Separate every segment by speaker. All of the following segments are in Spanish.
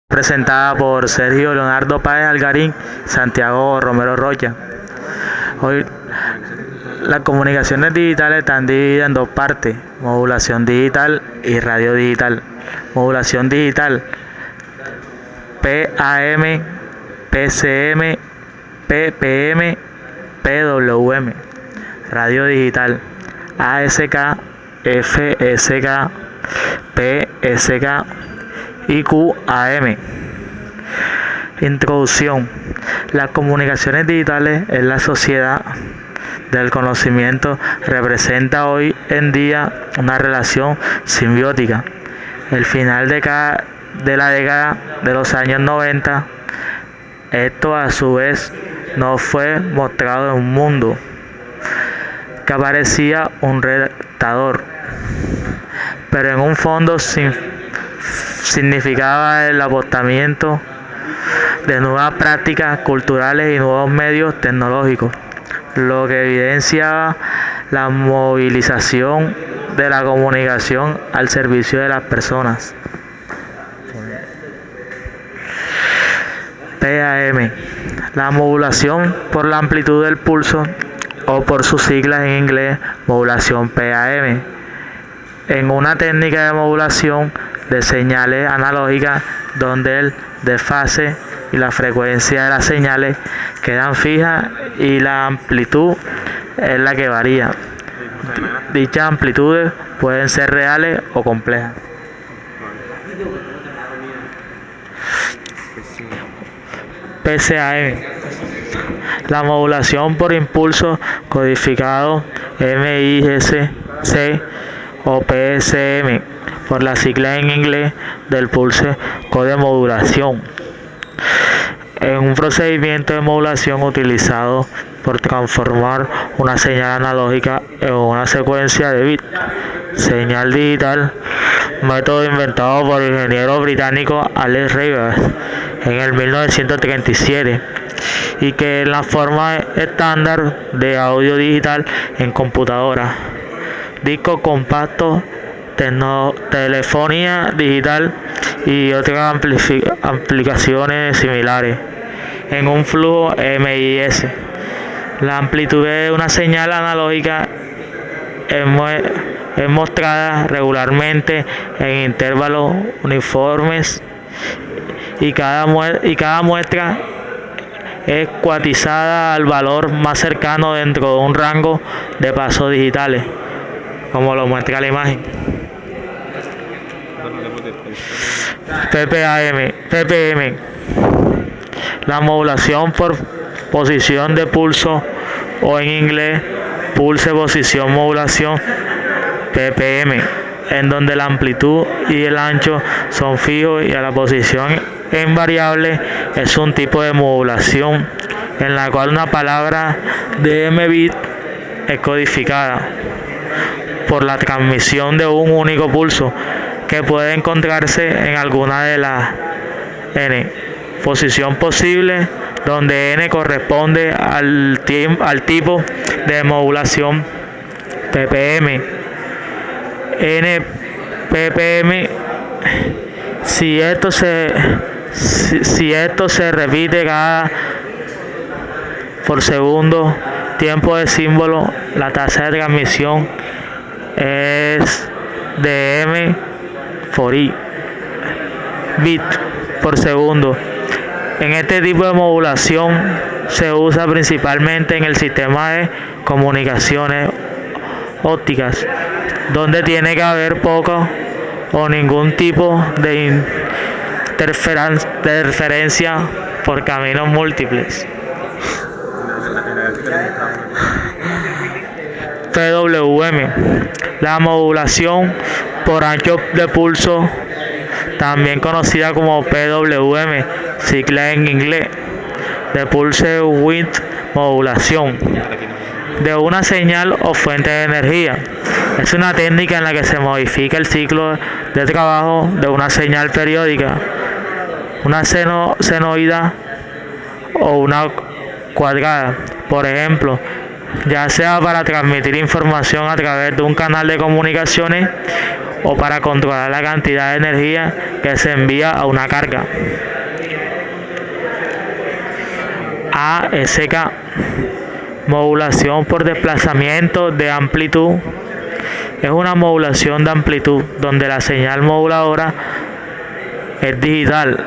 Speaker 1: Presentada por Sergio Leonardo Páez Algarín, Santiago Romero Rocha. Hoy las comunicaciones digitales están divididas en dos partes: modulación digital y radio digital. Modulación digital: PAM, PCM, PPM, PWM. Radio digital: ASK, FSK, PSK y QAM. Introducción. Las comunicaciones digitales en la sociedad del conocimiento representa hoy en día una relación simbiótica. El final de la década de los años 90, esto a su vez nos fue mostrado en un mundo que parecía un retador, pero en un fondo significaba el apostamiento de nuevas prácticas culturales y nuevos medios tecnológicos, lo que evidenciaba la movilización de la comunicación al servicio de las personas. PAM: la modulación por la amplitud del pulso, o por sus siglas en inglés, modulación PAM. En una técnica de modulación de señales analógicas donde el desfase y la frecuencia de las señales quedan fijas y la amplitud es la que varía. Dichas amplitudes pueden ser reales o complejas. PCAM: la modulación por impulso codificado, MISC o PSM, por la sigla en inglés del pulso code modulación. Es un procedimiento de modulación utilizado por transformar una señal analógica en una secuencia de bits. Señal digital, método inventado por el ingeniero británico Alex Rivers en el 1937, y que es la forma estándar de audio digital en computadora, disco compacto, telefonía digital y otras aplicaciones similares. En un flujo MIS, la amplitud de una señal analógica es mostrada regularmente en intervalos uniformes y cada muestra es cuantizada al valor más cercano dentro de un rango de pasos digitales, como lo muestra la imagen. PPM: la modulación por posición de pulso, o en inglés pulse posición modulación, PPM, en donde la amplitud y el ancho son fijos y a la posición en variable. Es un tipo de modulación en la cual una palabra de m bit es codificada por la transmisión de un único pulso, que puede encontrarse en alguna de las n posición posible, donde n corresponde al tipo de modulación PPM. N PPM, si esto se repite cada por segundo tiempo de símbolo, la tasa de transmisión es de m por i bit por segundo. En este tipo de modulación se usa principalmente en el sistema de comunicaciones ópticas, donde tiene que haber poco o ningún tipo de interferencia por caminos múltiples. PWM: la modulación por ancho de pulso, también conocida como PWM, sigla en inglés de Pulse Width Modulation, de una señal o fuente de energía. Es una técnica en la que se modifica el ciclo de trabajo de una señal periódica, una senoidal o una cuadrada. Por ejemplo, ya sea para transmitir información a través de un canal de comunicaciones o para controlar la cantidad de energía que se envía a una carga. ASK, modulación por desplazamiento de amplitud. Es una modulación de amplitud donde la señal moduladora es digital.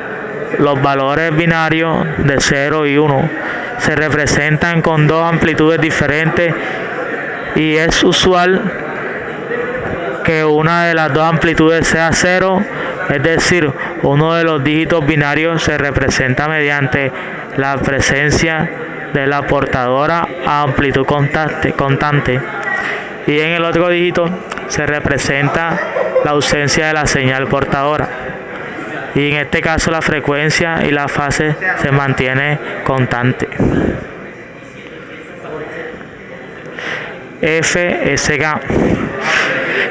Speaker 1: Los valores binarios de 0 y 1 se representan con dos amplitudes diferentes y es usual que una de las dos amplitudes sea 0, es decir, uno de los dígitos binarios se representa mediante la presencia de la portadora a amplitud constante y en el otro dígito se representa la ausencia de la señal portadora, y en este caso la frecuencia y la fase se mantiene constante. FSK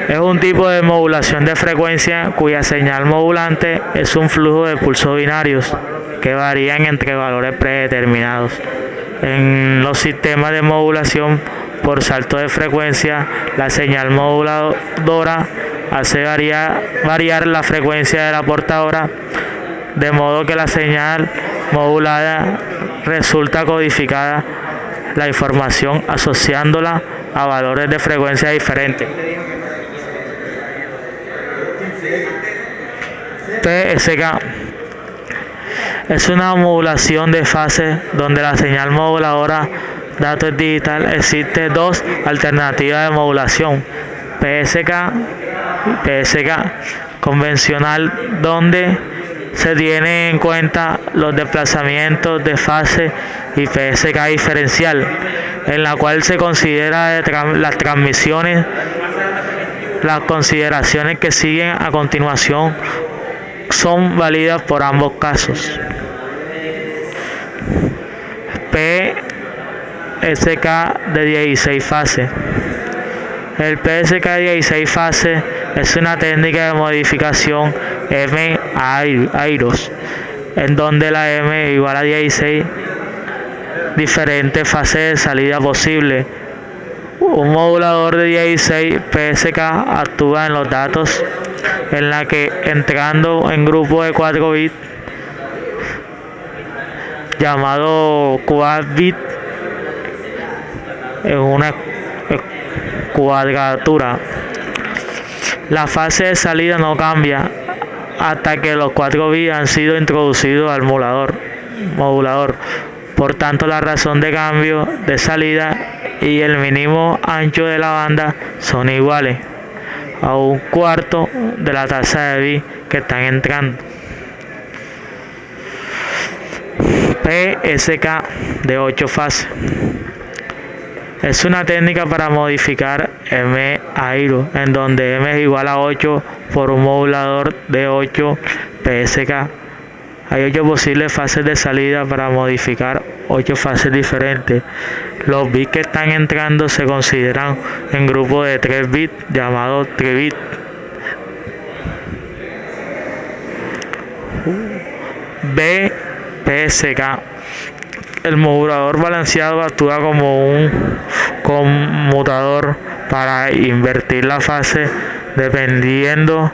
Speaker 1: es un tipo de modulación de frecuencia cuya señal modulante es un flujo de pulsos binarios que varían entre valores predeterminados. En los sistemas de modulación por salto de frecuencia, la señal moduladora hace variar la frecuencia de la portadora, de modo que la señal modulada resulta codificada la información asociándola a valores de frecuencia diferentes. PSK es una modulación de fase donde la señal moduladora datos digital. Existen dos alternativas de modulación: PSK convencional, donde se tiene en cuenta los desplazamientos de fase, y PSK diferencial, en la cual se considera las transmisiones. Las consideraciones que siguen a continuación son válidas por ambos casos. PSK de 16 fases. El PSK de 16 fases es una técnica de modificación M-AIROS, en donde la M es igual a 16 diferentes fases de salida posibles. Un modulador de 16 PSK actúa en los datos en la que, entrando en grupo de 4 bits llamado quad bit, en una cuadratura. La fase de salida no cambia hasta que los 4 bits han sido introducidos al modulador. Por tanto, la razón de cambio de salida y el mínimo ancho de la banda son iguales a un cuarto de la tasa de bits que están entrando. PSK de 8 fases. Es una técnica para modificar M-AIROS, en donde M es igual a 8 por un modulador de 8 PSK. Hay 8 posibles fases de salida para modificar 8 fases diferentes. Los bits que están entrando se consideran en grupo de 3 bits llamados 3 bits. BPSK. El modulador balanceado actúa como un conmutador para invertir la fase dependiendo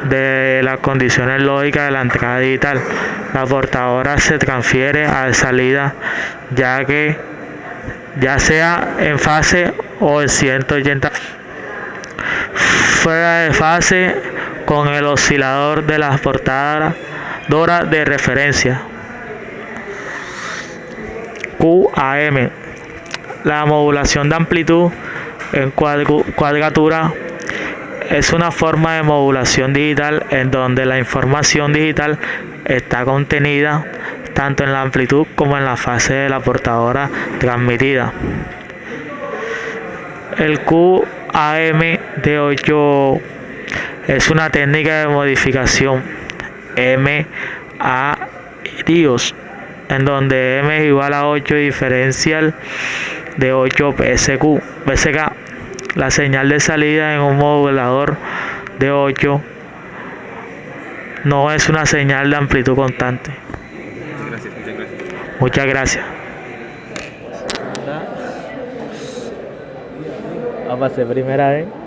Speaker 1: de las condiciones lógicas de la entrada digital. La portadora se transfiere a salida ya sea en fase o en 180 fuera de fase con el oscilador de la portadora de referencia. QAM. La modulación de amplitud en cuadratura es una forma de modulación digital en donde la información digital está contenida tanto en la amplitud como en la fase de la portadora transmitida. El QAM de 8 es una técnica de modificación M-AIROS, en donde M es igual a 8 diferencial de 8 PSK. La señal de salida en un modulador de 8 no es una señal de amplitud constante. Muchas gracias. Va a ser primera vez.